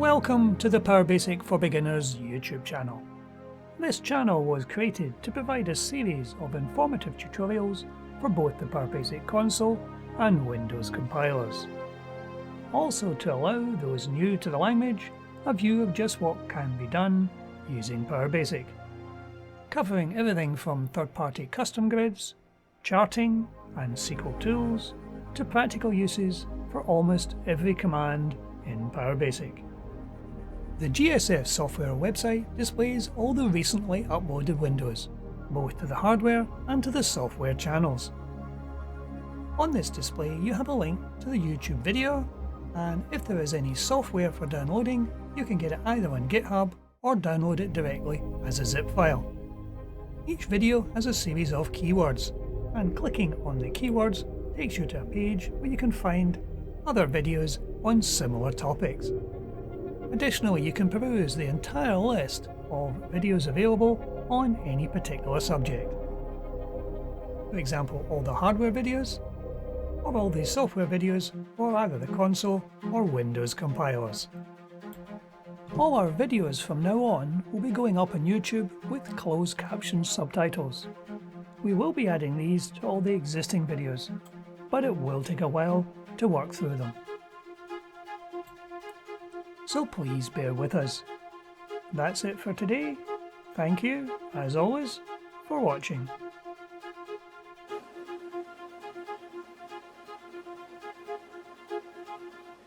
Welcome to the PowerBasic for Beginners YouTube channel. This channel was created to provide a series of informative tutorials for both the PowerBasic console and Windows compilers. Also to allow those new to the language a view of just what can be done using PowerBasic. Covering everything from third-party custom grids, charting and SQL tools, to practical uses for almost every command in PowerBasic. The GSF software website displays all the recently uploaded Windows, both to the hardware and to the software channels. On this display you have a link to the YouTube video, and if there is any software for downloading, you can get it either on GitHub or download it directly as a zip file. Each video has a series of keywords, and clicking on the keywords takes you to a page where you can find other videos on similar topics. Additionally, you can peruse the entire list of videos available on any particular subject. For example, all the hardware videos, or all the software videos for either the console or Windows compilers. All our videos from now on will be going up on YouTube with closed caption subtitles. We will be adding these to all the existing videos, but it will take a while to work through them. So please bear with us. That's it for today. Thank you, as always, for watching.